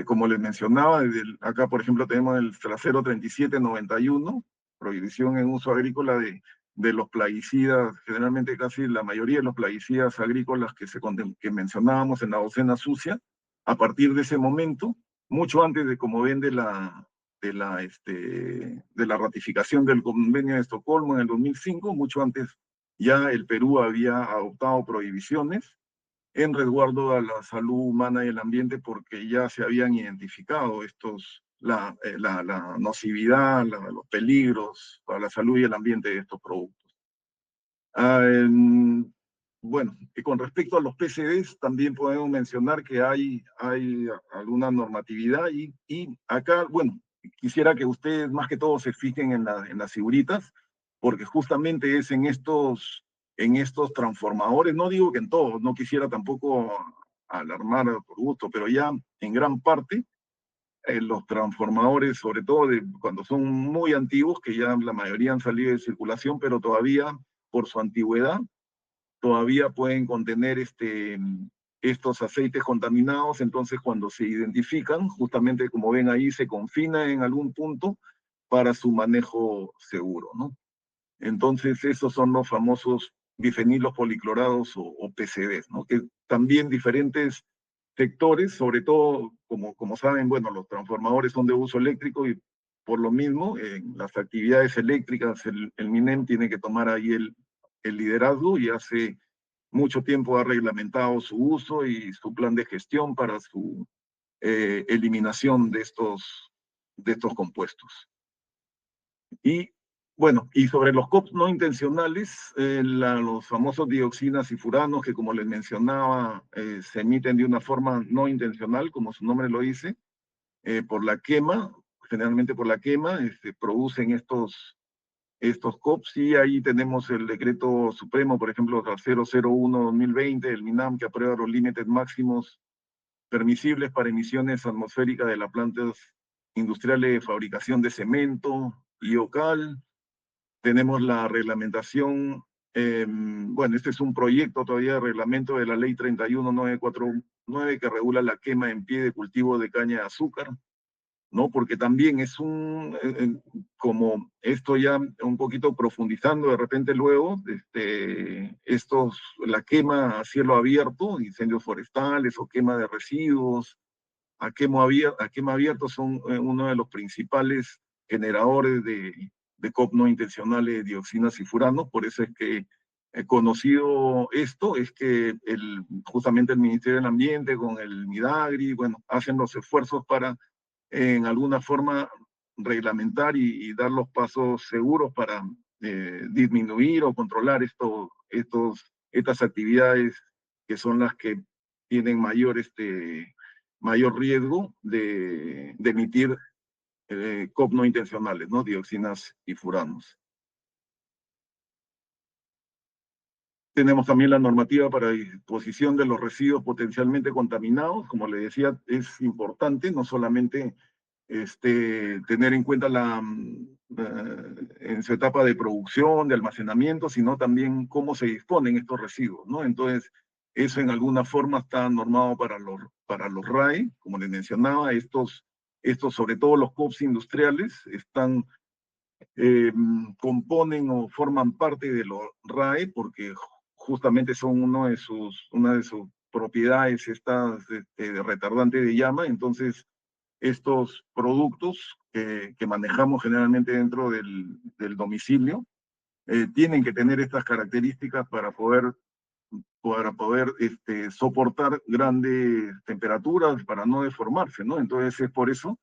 como les mencionaba, acá por ejemplo tenemos el 03791, prohibición en uso agrícola de los plaguicidas, generalmente casi la mayoría de los plaguicidas agrícolas que mencionábamos en la docena sucia. A partir de ese momento, mucho antes de, como ven, de la ratificación del Convenio de Estocolmo en el 2005, mucho antes ya el Perú había adoptado prohibiciones en resguardo a la salud humana y el ambiente porque ya se habían identificado la nocividad, los peligros para la salud y el ambiente de estos productos. bueno, y con respecto a los PCBs, también podemos mencionar que hay alguna normatividad y acá, bueno, quisiera que ustedes más que todo se fijen en las figuritas, porque justamente es en estos transformadores, no digo que en todos, no quisiera tampoco alarmar por gusto, pero ya en gran parte los transformadores, sobre todo cuando son muy antiguos, que ya la mayoría han salido de circulación, pero todavía por su antigüedad, todavía pueden contener estos aceites contaminados. Entonces cuando se identifican, justamente como ven ahí, se confina en algún punto para su manejo seguro, ¿no? Entonces esos son los famosos bifenilos policlorados o PCBs, ¿no? Que también diferentes sectores, sobre todo, como saben, bueno, los transformadores son de uso eléctrico y por lo mismo, en las actividades eléctricas, el MINEM tiene que tomar ahí el liderazgo y hace mucho tiempo ha reglamentado su uso y su plan de gestión para su eliminación de estos compuestos. Y bueno, y sobre los COPS no intencionales, los famosos dioxinas y furanos que como les mencionaba, se emiten de una forma no intencional, como su nombre lo dice, por la quema, generalmente por la quema, producen estos COPS, y ahí tenemos el decreto supremo, por ejemplo, 001/2020, el MINAM, que aprueba los límites máximos permisibles para emisiones atmosféricas de las plantas industriales de fabricación de cemento y cal. Tenemos la reglamentación, bueno, este es un proyecto todavía de reglamento de la ley 31949 que regula la quema en pie de cultivo de caña de azúcar, ¿no? Porque también es como esto ya un poquito profundizando de repente luego, la quema a cielo abierto, incendios forestales o quema de residuos, a quema abierto son uno de los principales generadores de COP no intencionales de dioxinas y furanos. Por eso es que conocido esto, es que justamente el Ministerio del Ambiente con el MIDAGRI, bueno, hacen los esfuerzos para en alguna forma reglamentar y dar los pasos seguros para disminuir o controlar estas actividades que son las que tienen mayor riesgo de emitir COP no intencionales, ¿no? Dioxinas y furanos. Tenemos también la normativa para disposición de los residuos potencialmente contaminados. Como le decía, es importante no solamente tener en cuenta en su etapa de producción, de almacenamiento, sino también cómo se disponen estos residuos, ¿no? Entonces, eso en alguna forma está normado para los RAE, como les mencionaba, estos sobre todo los COPS industriales, componen o forman parte de los RAE porque justamente son una de sus propiedades estas de retardante de llama. Entonces, estos productos que manejamos generalmente dentro del domicilio tienen que tener estas características para poder soportar grandes temperaturas, para no deformarse, ¿no? Entonces es por eso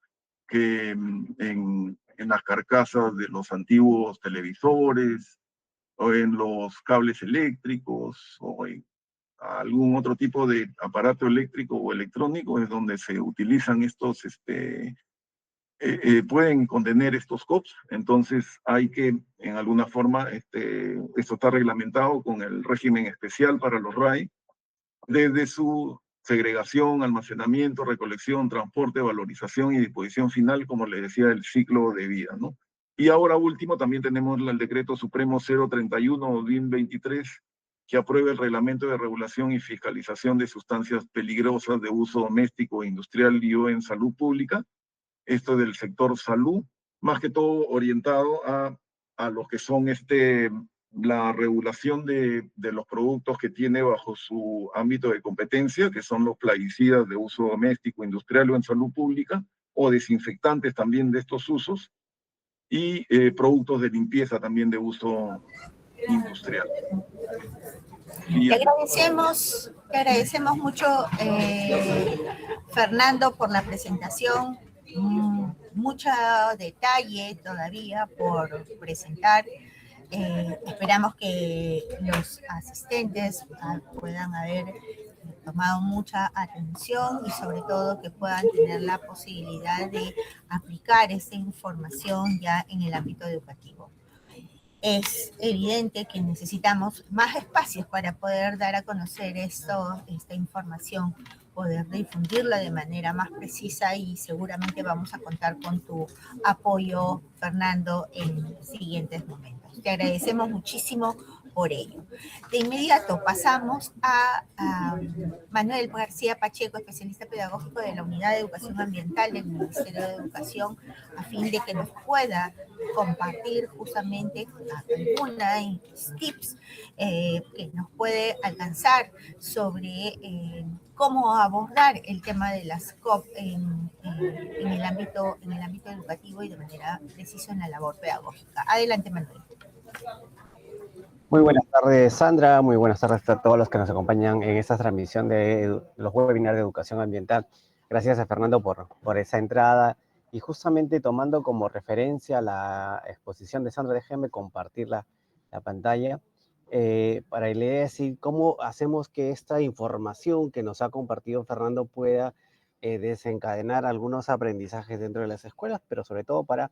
que en las carcasas de los antiguos televisores o en los cables eléctricos o en algún otro tipo de aparato eléctrico o electrónico es donde se utilizan pueden contener estos COPS. Entonces hay que, en alguna forma, esto está reglamentado con el régimen especial para los RAE, desde su segregación, almacenamiento, recolección, transporte, valorización y disposición final, como le decía, el ciclo de vida, ¿no? Y ahora último, también tenemos el decreto supremo 031/2023, que aprueba el reglamento de regulación y fiscalización de sustancias peligrosas de uso doméstico, industrial y o en salud pública. Esto del sector salud, más que todo orientado a lo que son la regulación de los productos que tiene bajo su ámbito de competencia, que son los plaguicidas de uso doméstico, industrial o en salud pública, o desinfectantes también de estos usos, y productos de limpieza también de uso industrial. Te agradecemos mucho, Fernando, por la presentación. Mucho detalle todavía por presentar. Esperamos que los asistentes puedan haber tomado mucha atención y sobre todo que puedan tener la posibilidad de aplicar esta información ya en el ámbito educativo. Es evidente que necesitamos más espacios para poder dar a conocer esta información, poder difundirla de manera más precisa y seguramente vamos a contar con tu apoyo, Fernando, en siguientes momentos. Te agradecemos muchísimo por ello. De inmediato pasamos a Manuel García Pacheco, especialista pedagógico de la Unidad de Educación Ambiental del Ministerio de Educación, a fin de que nos pueda compartir justamente algunos tips que nos puede alcanzar sobre cómo abordar el tema de las COP en el ámbito educativo y de manera precisa en la labor pedagógica. Adelante, Manuel. Muy buenas tardes, Sandra. Muy buenas tardes a todos los que nos acompañan en esta transmisión de los webinars de educación ambiental. Gracias a Fernando por esa entrada. Y justamente tomando como referencia la exposición de Sandra, déjenme compartir la pantalla para leer decir cómo hacemos que esta información que nos ha compartido Fernando pueda desencadenar algunos aprendizajes dentro de las escuelas, pero sobre todo para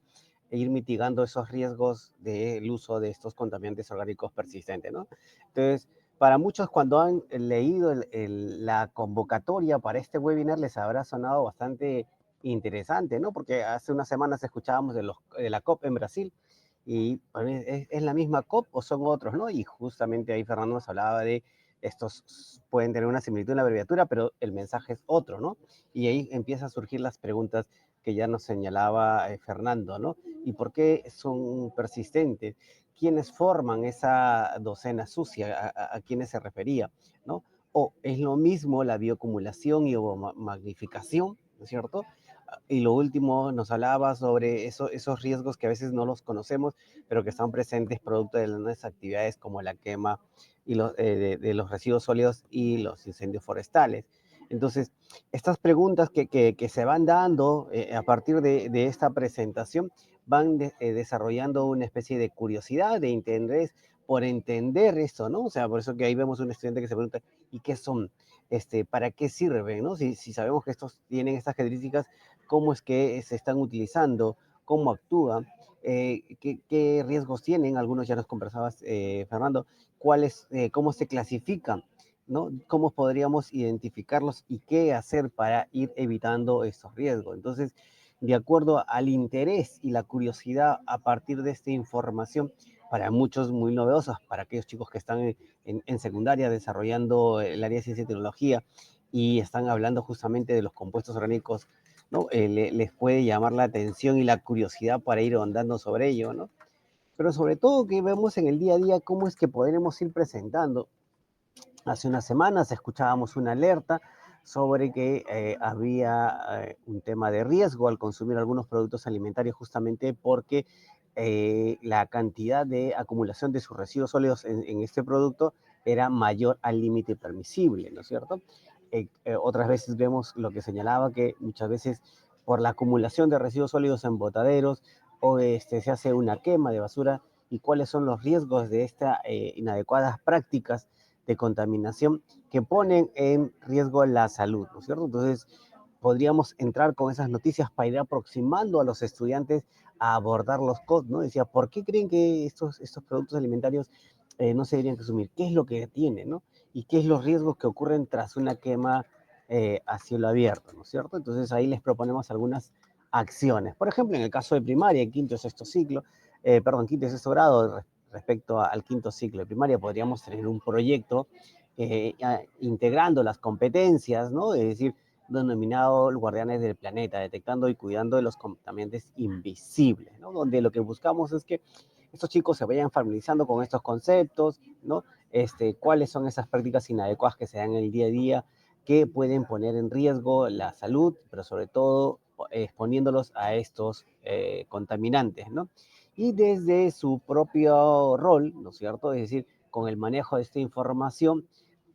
ir mitigando esos riesgos del uso de estos contaminantes orgánicos persistentes, ¿no? Entonces, para muchos cuando han leído la convocatoria para este webinar les habrá sonado bastante interesante, ¿no? Porque hace unas semanas escuchábamos de la COP en Brasil y ¿es la misma COP o son otros, no? Y justamente ahí Fernando nos hablaba de estos pueden tener una similitud en la abreviatura, pero el mensaje es otro, ¿no? Y ahí empiezan a surgir las preguntas que ya nos señalaba Fernando, ¿no? ¿Y por qué son persistentes? ¿Quiénes forman esa docena sucia? ¿A quiénes se refería? ¿No? ¿O es lo mismo la bioacumulación y magnificación, ¿no es cierto? Y lo último, nos hablaba sobre esos riesgos que a veces no los conocemos, pero que están presentes producto de las actividades como la quema y de los residuos sólidos y los incendios forestales. Entonces, estas preguntas que se van dando a partir de esta presentación van desarrollando una especie de curiosidad, de interés por entender esto, ¿no? O sea, por eso que ahí vemos un estudiante que se pregunta, ¿y qué son? ¿Para qué sirven? ¿No? Si sabemos que estos tienen estas características, ¿cómo es que se están utilizando? ¿Cómo actúan? ¿Qué riesgos tienen? Algunos ya nos conversabas, Fernando. ¿Cómo se clasifican? ¿No? ¿Cómo podríamos identificarlos y qué hacer para ir evitando estos riesgos? Entonces, de acuerdo al interés y la curiosidad a partir de esta información, para muchos muy novedosas, para aquellos chicos que están en secundaria desarrollando el área de ciencia y tecnología y están hablando justamente de los compuestos orgánicos, ¿no? Les puede llamar la atención y la curiosidad para ir ahondando sobre ello, ¿no? Pero sobre todo que vemos en el día a día cómo es que podremos ir presentando. Hace unas semanas escuchábamos una alerta sobre que había un tema de riesgo al consumir algunos productos alimentarios justamente porque la cantidad de acumulación de sus residuos sólidos en este producto era mayor al límite permisible, ¿no es cierto? Otras veces vemos lo que señalaba que muchas veces por la acumulación de residuos sólidos en botaderos o se hace una quema de basura y cuáles son los riesgos de estas inadecuadas prácticas de contaminación que ponen en riesgo la salud, ¿no es cierto? Entonces, podríamos entrar con esas noticias para ir aproximando a los estudiantes a abordar los COD, ¿no? Decía, ¿por qué creen que estos productos alimentarios no se deberían consumir? ¿Qué es lo que tienen, no? ¿Y qué es los riesgos que ocurren tras una quema a cielo abierto, ¿no es cierto? Entonces, ahí les proponemos algunas acciones. Por ejemplo, en el caso de primaria, quinto y sexto ciclo, quinto y sexto grado, respecto al quinto ciclo de primaria, podríamos tener un proyecto integrando las competencias, ¿no? Es decir, denominado Guardianes del Planeta, detectando y cuidando de los contaminantes invisibles, ¿no? Donde lo que buscamos es que estos chicos se vayan familiarizando con estos conceptos, ¿no? Cuáles son esas prácticas inadecuadas que se dan en el día a día, que pueden poner en riesgo la salud, pero sobre todo exponiéndolos a estos contaminantes, ¿no? Y desde su propio rol, ¿no es cierto? Es decir, con el manejo de esta información,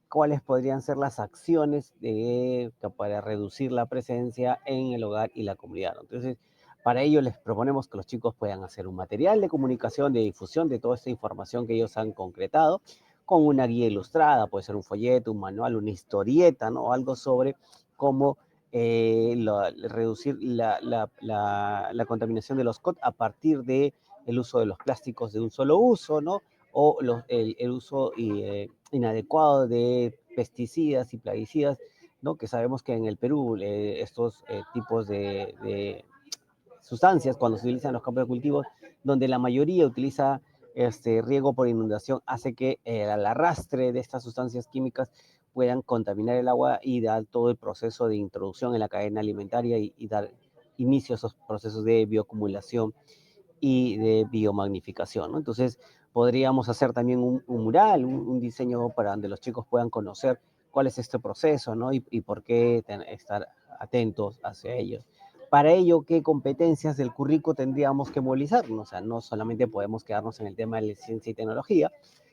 cuáles podrían ser las acciones para reducir la presencia en el hogar y la comunidad, ¿no? Entonces, Para ello les proponemos que los chicos puedan hacer un material de comunicación, de difusión de toda esta información que ellos han concretado, con una guía ilustrada, puede ser un folleto, un manual, una historieta, ¿no? Algo sobre cómo reducir la contaminación de los COT a partir de el uso de los plásticos de un solo uso, ¿no? O el uso inadecuado de pesticidas y plaguicidas, ¿no? Que sabemos que en el Perú estos tipos de sustancias, cuando se utilizan en los campos de cultivos, donde la mayoría utiliza riego por inundación, hace que el arrastre de estas sustancias químicas puedan contaminar el agua y dar todo el proceso de introducción en la cadena alimentaria y dar inicio a esos procesos de bioacumulación y de biomagnificación, ¿no? Entonces, podríamos hacer también un mural, un diseño para donde los chicos puedan conocer cuál es este proceso, ¿no? Y por qué estar atentos hacia ellos. Para ello, ¿qué competencias del currículo tendríamos que movilizarnos? O sea, no solamente podemos quedarnos en el tema de la ciencia y tecnología,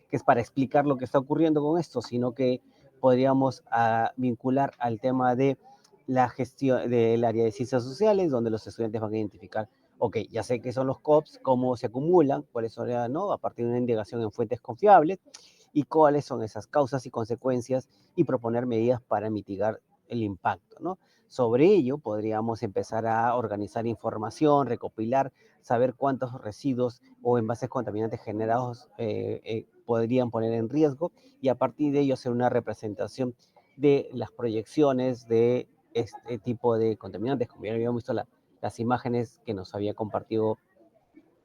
que es para explicar lo que está ocurriendo con esto, sino que podríamos vincular al tema de la gestión del área de ciencias sociales, donde los estudiantes van a identificar, ok, ya sé qué son los COPs, cómo se acumulan, cuáles son, ¿no? A partir de una indagación en fuentes confiables, y cuáles son esas causas y consecuencias, y proponer medidas para mitigar el impacto, ¿no? Sobre ello podríamos empezar a organizar información, recopilar, saber cuántos residuos o envases contaminantes generados podrían poner en riesgo, y a partir de ello hacer una representación de las proyecciones de este tipo de contaminantes, como ya habíamos visto las imágenes que nos había compartido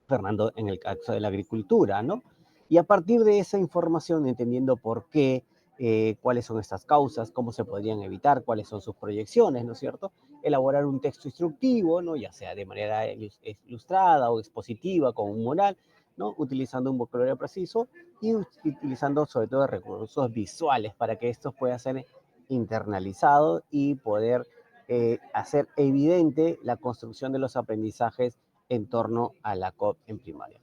Fernando en el caso de la agricultura, ¿no? Y a partir de esa información, entendiendo por qué, cuáles son estas causas, cómo se podrían evitar, cuáles son sus proyecciones, ¿no es cierto? Elaborar un texto instructivo, ¿no? Ya sea de manera ilustrada o expositiva, con un mural, ¿no? Utilizando un vocabulario preciso y utilizando sobre todo recursos visuales para que esto pueda ser internalizado y poder hacer evidente la construcción de los aprendizajes en torno a la COP en primaria.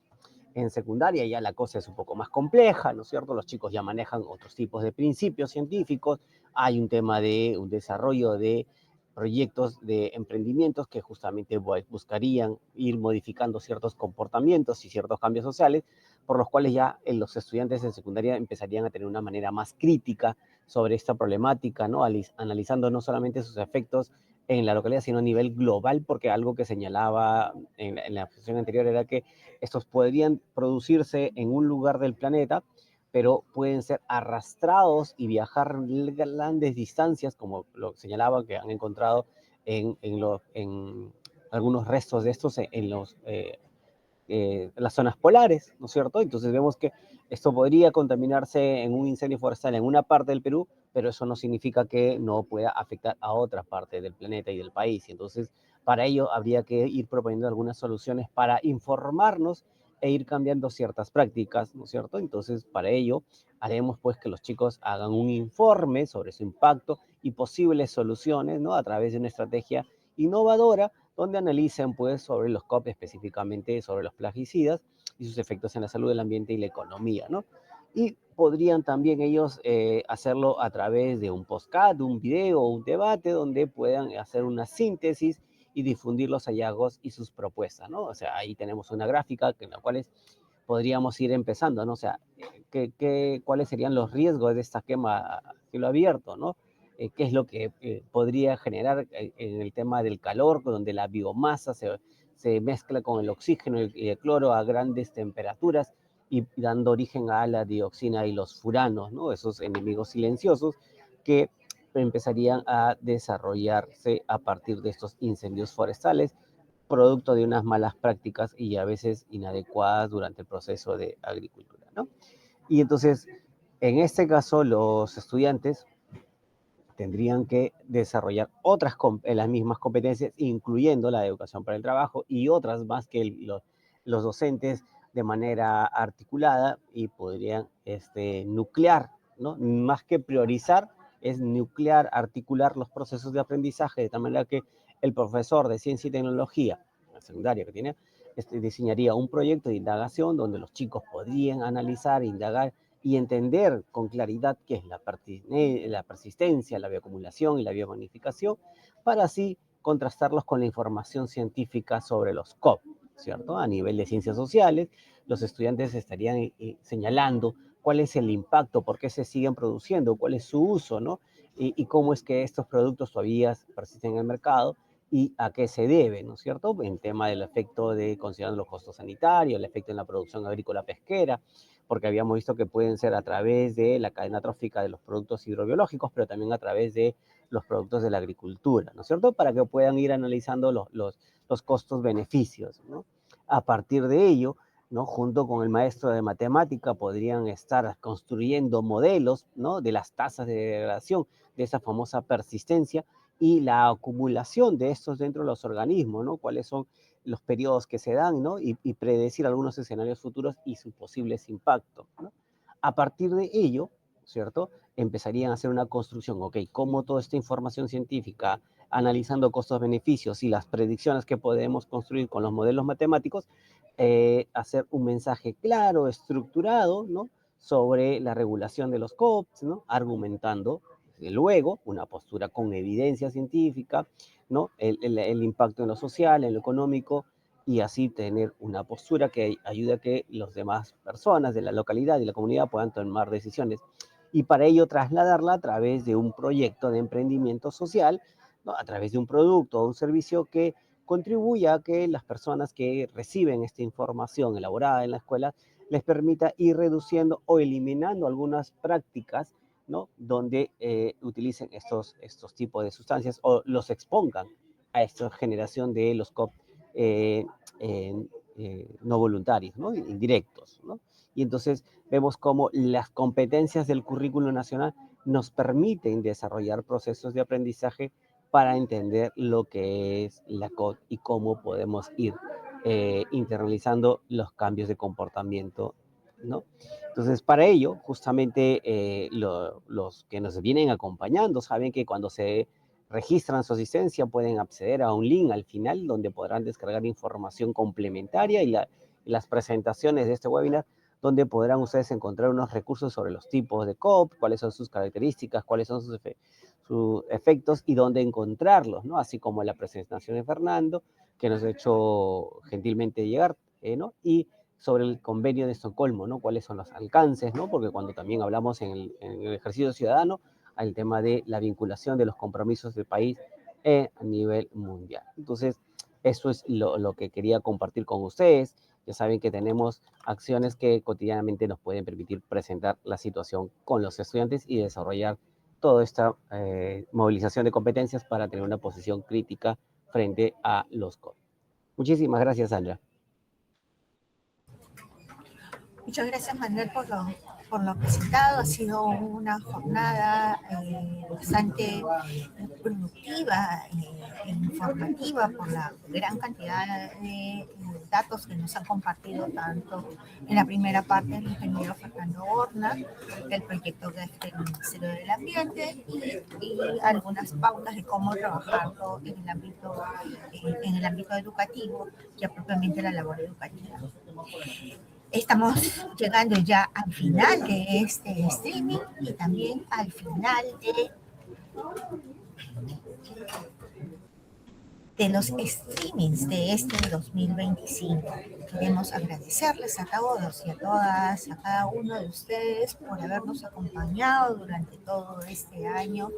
En secundaria ya la cosa es un poco más compleja, ¿no es cierto? Los chicos ya manejan otros tipos de principios científicos, hay un tema de un desarrollo de proyectos de emprendimientos que justamente buscarían ir modificando ciertos comportamientos y ciertos cambios sociales, por los cuales ya los estudiantes en secundaria empezarían a tener una manera más crítica sobre esta problemática, ¿no? Analizando no solamente sus efectos en la localidad, sino a nivel global, porque algo que señalaba en la sesión anterior era que estos podrían producirse en un lugar del planeta, pero pueden ser arrastrados y viajar grandes distancias, como lo señalaba, que han encontrado en algunos restos de estos las zonas polares, ¿no es cierto? Entonces vemos que esto podría contaminarse en un incendio forestal en una parte del Perú, pero eso no significa que no pueda afectar a otra parte del planeta y del país. Y entonces, para ello habría que ir proponiendo algunas soluciones para informarnos e ir cambiando ciertas prácticas, ¿no es cierto? Entonces, para ello, haremos pues que los chicos hagan un informe sobre su impacto y posibles soluciones, ¿no? A través de una estrategia innovadora donde analicen pues sobre los COP, específicamente sobre los plaguicidas y sus efectos en la salud, el ambiente y la economía, ¿no? Y podrían también ellos hacerlo a través de un podcast, un video o un debate donde puedan hacer una síntesis y difundir los hallazgos y sus propuestas, ¿no? O sea, ahí tenemos una gráfica en la cual podríamos ir empezando, ¿no? O sea, ¿cuáles serían los riesgos de esta quema a cielo abierto, ¿no? Qué es lo que podría generar en el tema del calor, donde la biomasa se mezcla con el oxígeno y el cloro a grandes temperaturas y dando origen a la dioxina y los furanos, ¿no? Esos enemigos silenciosos que empezarían a desarrollarse a partir de estos incendios forestales, producto de unas malas prácticas y a veces inadecuadas durante el proceso de agricultura, ¿no? Y entonces, en este caso, los estudiantes tendrían que desarrollar las mismas competencias, incluyendo la de educación para el trabajo y otras más que los docentes de manera articulada, y podrían nuclear, ¿no? Más que priorizar, es nuclear, articular los procesos de aprendizaje de tal manera que el profesor de ciencia y tecnología, la secundaria que tiene, diseñaría un proyecto de indagación donde los chicos podrían analizar, indagar y entender con claridad qué es la persistencia, la bioacumulación y la biomagnificación, para así contrastarlos con la información científica sobre los COP, ¿cierto? A nivel de ciencias sociales, los estudiantes estarían señalando cuál es el impacto, por qué se siguen produciendo, cuál es su uso, ¿no? Y cómo es que estos productos todavía persisten en el mercado y a qué se debe, ¿no es cierto? En tema del efecto de, considerando los costos sanitarios, el efecto en la producción agrícola pesquera, porque habíamos visto que pueden ser a través de la cadena trófica de los productos hidrobiológicos, pero también a través de los productos de la agricultura, ¿no es cierto? Para que puedan ir analizando los costos-beneficios, ¿no? A partir de ello, ¿no? Junto con el maestro de matemática podrían estar construyendo modelos, ¿no? De las tasas de degradación, de esa famosa persistencia y la acumulación de estos dentro de los organismos, ¿no? Cuáles son los periodos que se dan, ¿no? Y predecir algunos escenarios futuros y sus posibles impactos, ¿no? A partir de ello, ¿cierto? Empezarían a hacer una construcción, ok, cómo toda esta información científica, analizando costos-beneficios y las predicciones que podemos construir con los modelos matemáticos, hacer un mensaje claro, estructurado, ¿no? Sobre la regulación de los COPs, ¿no? Argumentando, desde luego, una postura con evidencia científica, ¿no? El impacto en lo social, en lo económico, y así tener una postura que ayude a que las demás personas de la localidad y la comunidad puedan tomar decisiones. Y para ello trasladarla a través de un proyecto de emprendimiento social, ¿no? A través de un producto o un servicio que contribuya a que las personas que reciben esta información elaborada en la escuela les permita ir reduciendo o eliminando algunas prácticas, ¿no? Donde utilicen estos tipos de sustancias o los expongan a esta generación de los COP eh, no voluntarios, ¿no? Indirectos, ¿no? Y entonces vemos cómo las competencias del currículo nacional nos permiten desarrollar procesos de aprendizaje para entender lo que es la COP y cómo podemos ir internalizando los cambios de comportamiento, ¿no? Entonces, para ello, justamente los que nos vienen acompañando saben que cuando se registran su asistencia pueden acceder a un link al final donde podrán descargar información complementaria y las presentaciones de este webinar, donde podrán ustedes encontrar unos recursos sobre los tipos de COP, cuáles son sus características, cuáles son sus efectos y dónde encontrarlos, ¿no? Así como la presentación de Fernando, que nos ha hecho gentilmente llegar, ¿no? Y sobre el convenio de Estocolmo, ¿no? Cuáles son los alcances, ¿no? Porque cuando también hablamos en el ejercicio ciudadano, al tema de la vinculación de los compromisos del país a nivel mundial. Entonces, eso es lo que quería compartir con ustedes. Ya saben que tenemos acciones que cotidianamente nos pueden permitir presentar la situación con los estudiantes y desarrollar toda esta movilización de competencias para tener una posición crítica frente a los COP. Muchísimas gracias, Sandra. Muchas gracias, Manuel, por lo presentado. Ha sido una jornada bastante productiva e informativa por la gran cantidad de datos que nos han compartido tanto en la primera parte el ingeniero Fernando Horna, del proyecto del Ministerio del Ambiente y algunas pautas de cómo trabajarlo en el ámbito educativo, ya propiamente la labor educativa. Estamos llegando ya al final de este streaming y también al final de los streamings de este 2025. Queremos agradecerles a todos y a todas, a cada uno de ustedes por habernos acompañado durante todo este año.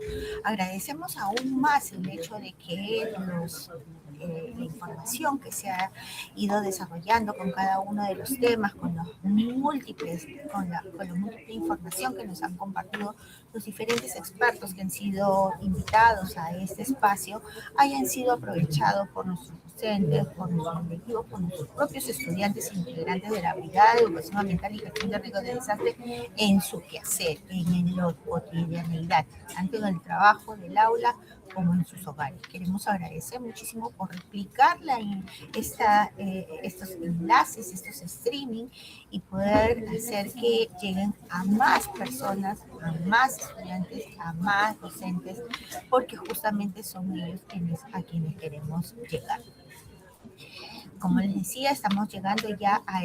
Agradecemos aún más el hecho de que la información que se ha ido desarrollando con cada uno de los temas, con la múltiple información que nos han compartido los diferentes expertos que han sido invitados a este espacio, hayan sido aprovechados por nuestros docentes, por nuestros directivos, por nuestros propios estudiantes e integrantes de la Brigada de Educación Ambiental y Gestión de Riesgos de Desastre en su quehacer, en la cotidianidad, tanto en el trabajo del aula como en sus hogares. Queremos agradecer muchísimo por replicar estos enlaces, estos streaming y poder hacer que lleguen a más personas, a más estudiantes, a más docentes, porque justamente son ellos a quienes queremos llegar. Como les decía, estamos llegando ya a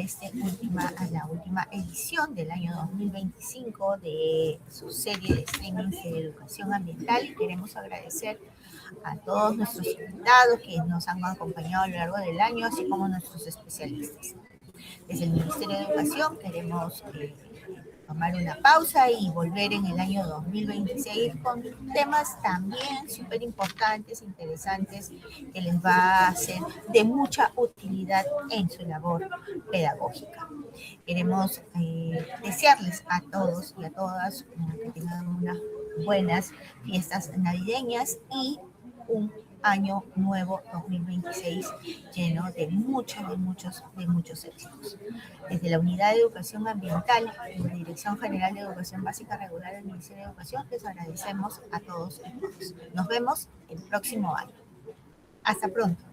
la última edición del año 2025 de su serie de streamings de educación ambiental y queremos agradecer a todos nuestros invitados que nos han acompañado a lo largo del año, así como nuestros especialistas. Desde el Ministerio de Educación queremos tomar una pausa y volver en el año 2026 con temas también súper importantes, interesantes, que les va a ser de mucha utilidad en su labor pedagógica. Queremos desearles a todos y a todas que tengan unas buenas fiestas navideñas y un año nuevo 2026 lleno de muchos éxitos. Desde la Unidad de Educación Ambiental y la Dirección General de Educación Básica Regular del Ministerio de Educación, les agradecemos a todos y todas. Nos vemos el próximo año. Hasta pronto.